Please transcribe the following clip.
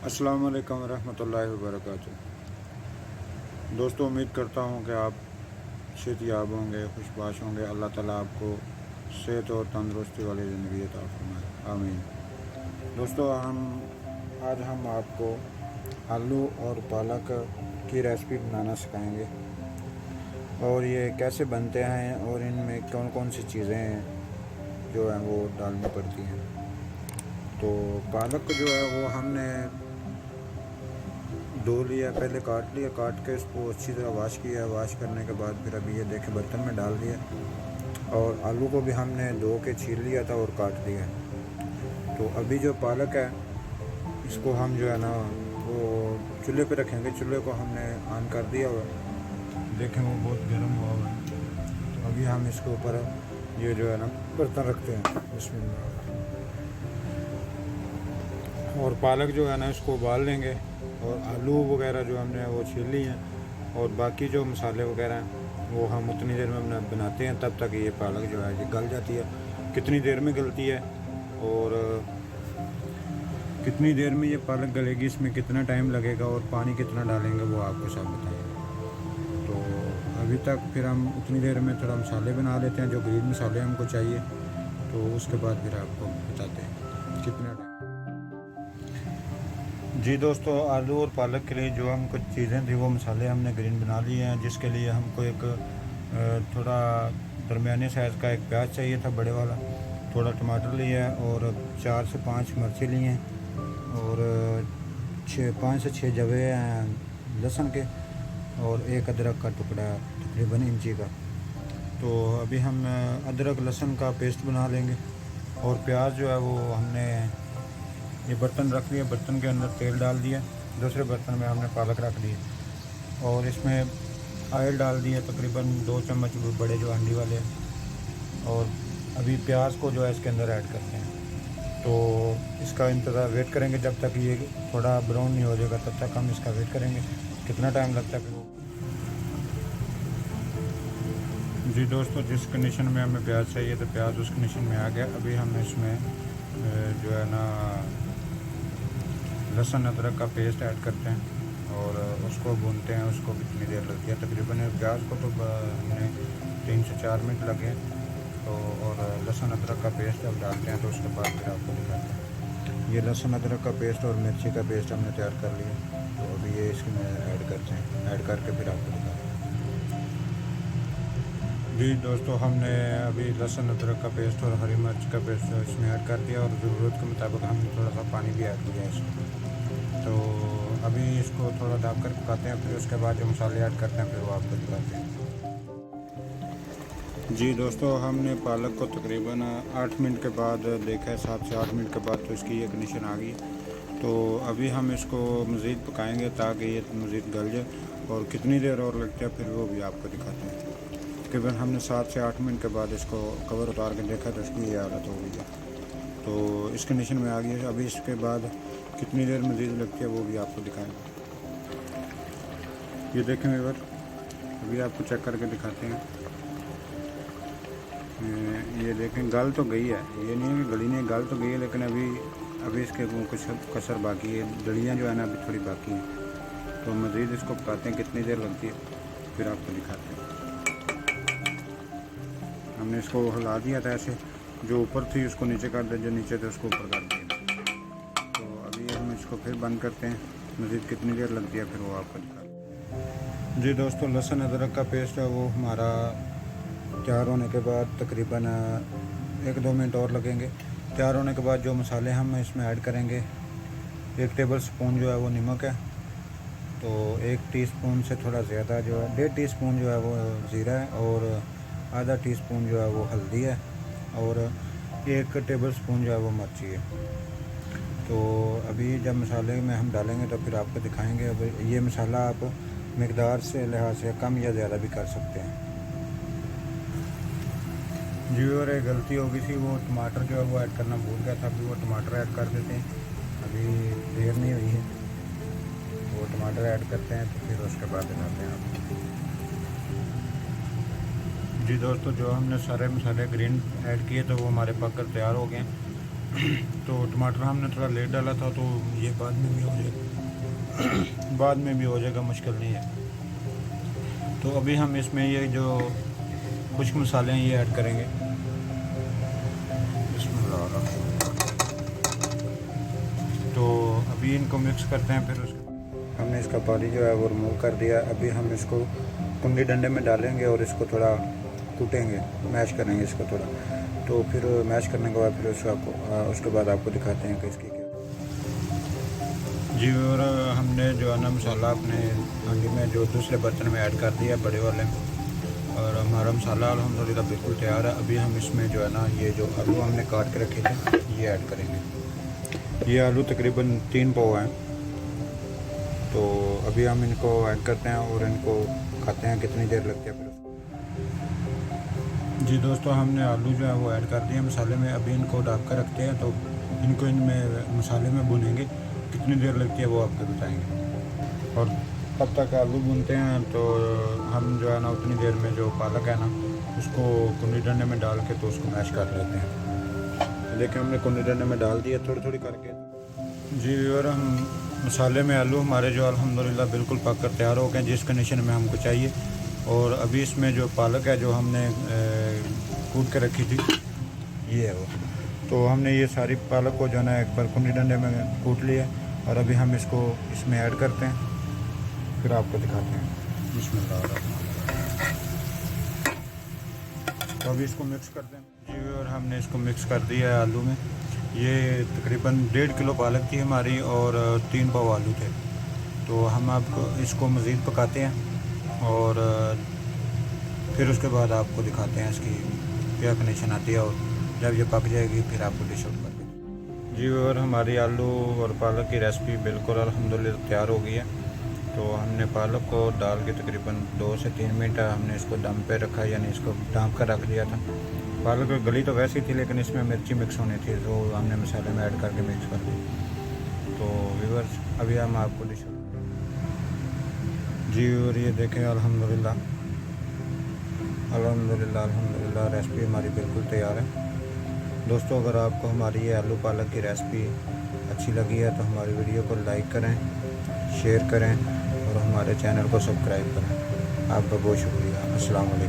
अस्सलाम वालेकुम रहमतुल्लाहि व बरकातुहू। दोस्तों, उम्मीद करता हूँ कि आप सेहतयाब होंगे, खुशबाश होंगे। अल्लाह ताला आपको सेहत और तंदुरुस्ती वाली ज़िंदगी अता फरमाए, आमीन। दोस्तों, आज हम आपको आलू और पालक की रेसिपी बनाना सिखाएंगे और ये कैसे बनते हैं और इनमें कौन कौन सी चीज़ें जो हैं वो डालनी पड़ती हैं। तो पालक जो है वो हमने धो लिया, पहले काट लिया, काट के इसको अच्छी तरह वॉश किया। वॉश करने के बाद फिर अभी ये देखें बर्तन में डाल दिया। और आलू को भी हमने धो के छील लिया था और काट दिया। तो अभी जो पालक है इसको हम जो है ना वो चूल्हे पे रखेंगे। चूल्हे को हमने ऑन कर दिया हुआ है, देखें वो बहुत गर्म हुआ हुआ है। तो अभी हम इसके ऊपर ये जो है ना बर्तन रखते हैं, बिस्मिल्लाह। और पालक जो है ना इसको उबाल लेंगे। और आलू वगैरह जो हमने वो छील ली हैं और बाकी जो मसाले वगैरह हैं वो हम उतनी देर में बनाते हैं, तब तक ये पालक जो है ये गल जाती है। कितनी देर में गलती है और कितनी देर में ये पालक गलेगी, इसमें कितना टाइम लगेगा और पानी कितना डालेंगे वो आपको सब बताएंगे। तो अभी तक फिर हम उतनी देर में थोड़ा मसाले बना लेते हैं, जो ग्रीन मसाले हमको चाहिए। तो उसके बाद फिर आपको बताते हैं कितना टाइम। जी दोस्तों, आलू और पालक के लिए जो हम कुछ चीज़ें थी वो मसाले हमने ग्रीन बना लिए हैं। जिसके लिए हमको एक थोड़ा दरमियाने साइज़ का एक प्याज चाहिए था, बड़े वाला। थोड़ा टमाटर लिया है और 4 से 5 मिर्ची लिए हैं और 5 से 6 जवे हैं लहसुन के और एक अदरक का टुकड़ा तकरीबन इंची का। तो अभी हम अदरक लहसुन का पेस्ट बना लेंगे। और प्याज जो है वो हमने ये बर्तन रख लिया, बर्तन के अंदर तेल डाल दिया, दूसरे बर्तन में हमने पालक रख दी और इसमें ऑयल डाल दिया तकरीबन 2 चम्मच बड़े जो हांडी वाले हैं। और अभी प्याज को जो है इसके अंदर ऐड करते हैं। तो इसका इंतज़ार वेट करेंगे जब तक ये थोड़ा ब्राउन नहीं हो जाएगा, तब तक हम इसका वेट करेंगे। कितना टाइम लगता है फिर वो। जी दोस्तों, जिस कंडीशन में हमें प्याज चाहिए तो प्याज उस कंडीशन में आ गया। अभी हम इसमें जो है ना लहसुन अदरक का पेस्ट ऐड करते हैं और उसको भूनते हैं। उसको कितनी देर लगती है, तकरीबन प्याज को तो हमने 3 से 4 मिनट लगे। तो और लहसुन अदरक का पेस्ट जब डालते हैं तो उसके बाद फिर आपको दिखाते हैं। ये लहसुन अदरक का पेस्ट और मिर्ची का पेस्ट हमने तैयार कर लिया। तो अभी ये इसमें ऐड करते हैं, ऐड करके फिर आपको दिखाते हैं। जी दोस्तों, हमने अभी लहसुन अदरक का पेस्ट और हरी मिर्च का पेस्ट इसमें ऐड कर दिया और ज़रूरत के मुताबिक हमने थोड़ा सा पानी भी ऐड किया इसमें। तो अभी इसको थोड़ा ढक कर पकाते हैं, फिर उसके बाद जो मसाले ऐड करते हैं फिर वो आपको दिखाते हैं। जी दोस्तों, हमने पालक को तकरीबन 8 मिनट के बाद देखा है, 7 से 8 मिनट के बाद तो इसकी एक निशान आ गई। तो अभी हम इसको मज़ीद पकाएंगे ताकि ये मज़ीद गल जाए। और कितनी देर और लगती है फिर वो भी आपको दिखाते हैं। तकरीबन हमने 7 से 8 मिनट के बाद इसको कवर उतार के देखा तो इसकी ये हालत हो गई है। तो इस कंडीशन में आ गई है। अभी इसके बाद कितनी देर मज़ीद लगती है वो भी आपको दिखाएंगे। ये देखें व्यूअर, अभी आपको चेक करके दिखाते हैं। ये देखें गल तो गई है, ये नहीं है कि गली नहीं, गल तो गई है, लेकिन अभी इसके कुछ कसर बाकी है। डलियाँ जो है ना अभी थोड़ी बाकी हैं। तो मज़ीद इसको पकाते हैं, कितनी देर लगती है फिर आपको दिखाते हैं। हमने इसको हिला दिया था ऐसे, जो ऊपर थी उसको नीचे कर दिया, जो नीचे थे उसको ऊपर कर दिया। तो अभी हम इसको फिर बंद करते हैं। मज़ीद कितनी देर लगती है फिर वो आपको दिखाते हैं। जी दोस्तों, लहसुन अदरक का पेस्ट है वो हमारा तैयार होने के बाद तकरीबन 1-2 मिनट और लगेंगे। तैयार होने के बाद जो मसाले हम इसमें ऐड करेंगे, 1 टेबल स्पून जो है वो नमक है। तो 1 टीस्पून से थोड़ा ज़्यादा जो है 1.5 टीस्पून जो है वो ज़ीरा है और आधा टीस्पून जो है वो हल्दी है और 1 टेबल स्पून जो है वो मिर्ची है। तो अभी जब मसाले में हम डालेंगे तो फिर आपको दिखाएंगे। अब ये मसाला आप मकदार से लिहाज से कम या ज़्यादा भी कर सकते हैं। जी और एक गलती हो गई थी, वो टमाटर जो है वो ऐड करना भूल गया था। अभी वो टमाटर ऐड कर देते हैं, अभी देर नहीं हुई है। वो टमाटर ऐड करते हैं तो फिर उसके बाद दिखाते हैं आपको। जी दोस्तों, जो हमने सारे मसाले ग्रीन ऐड किए तो वो हमारे पककर तैयार हो गए। तो टमाटर हमने थोड़ा लेट डाला था, तो ये बाद में भी हो जाएगा बाद में भी हो जाएगा, मुश्किल नहीं है। तो अभी हम इसमें ये जो खुश्क मसाले हैं ये ऐड करेंगे। तो अभी इनको मिक्स करते हैं, फिर उसके हमने इसका पानी जो है वो रिमूव कर दिया। अभी हम इसको कुंडी डंडे में डालेंगे और इसको थोड़ा कूटेंगे, मैश करेंगे इसको थोड़ा। तो फिर मैश करने के बाद फिर उसके बाद आपको दिखाते हैं कि इसकी क्या जी। और हमने जो है ना मसाला अपने हांडी में जो दूसरे बर्तन में ऐड कर दिया, बड़े वाले में, और हमारा मसाला अल्हम्दुलिल्लाह बिल्कुल तैयार है। अभी हम इसमें जो है ना ये जो आलू हमने काट के रखे थे ये ऐड करेंगे। ये आलू तकरीबन 3 पाव हैं। तो अभी हम इनको ऐड करते हैं और इनको खाते हैं, कितनी देर लगती है फिर जी। दोस्तों हमने आलू जो है वो ऐड कर दिए मसाले में। अभी इनको ढक कर रखते हैं, तो इनको इनमें मसाले में भुनेंगे, कितनी देर लगती है वो आपको बताएंगे। और तब तक आलू भूनते हैं, तो हम जो है ना उतनी देर में जो पालक है ना उसको कुंडी डंडे में डाल के तो उसको मैश कर लेते हैं। लेकिन हमने कुंडी डंडे में डाल दिया थोड़ी थोड़ी करके जी। और हम मसाले में आलू हमारे जो अल्हम्दुलिल्लाह बिल्कुल पक कर तैयार हो गए जिस कंडीशन में हमको चाहिए। और अभी इसमें जो पालक है जो हमने कूट के रखी थी ये है वो। तो हमने ये सारी पालक को जो है ना एक बार कुंडी डंडे में कूट लिया, और अभी हम इसको इसमें ऐड करते हैं, फिर आपको दिखाते हैं। तो अभी इसको मिक्स करते हैं जी। और हमने इसको मिक्स कर दिया है आलू में। ये तकरीबन 1.5 किलो पालक थी हमारी और 3 पाव आलू थे। तो हम आपको इसको मज़ीद पकाते हैं और फिर उसके बाद आपको दिखाते हैं इसकी क्या कंडीशन आती है। और जब ये पक जाएगी फिर आपको डिश आउट कर देंगे जी। और हमारी आलू और पालक की रेसिपी बिल्कुल अल्हम्दुलिल्लाह तैयार हो गई है। तो हमने पालक को डाल के तकरीबन 2 से 3 मिनट हमने इसको दम पे रखा, यानी इसको ढाँप कर रख दिया था। पालक गली तो वैसी थी, लेकिन इसमें मिर्ची मिक्स होनी थी, तो हमने मसाले में ऐड करके मिक्स कर दी। तो व्यूअर्स अभी हम आपको डिश जी। और ये देखें अल्हम्दुलिल्लाह अल्हम्दुलिल्लाह अल्हम्दुलिल्लाह रेसिपी हमारी बिल्कुल तैयार है। दोस्तों अगर आपको हमारी ये आलू पालक की रेसिपी अच्छी लगी है तो हमारी वीडियो को लाइक करें, शेयर करें और हमारे चैनल को सब्सक्राइब करें। आपका बहुत शुक्रिया। अस्सलाम वालेकुम।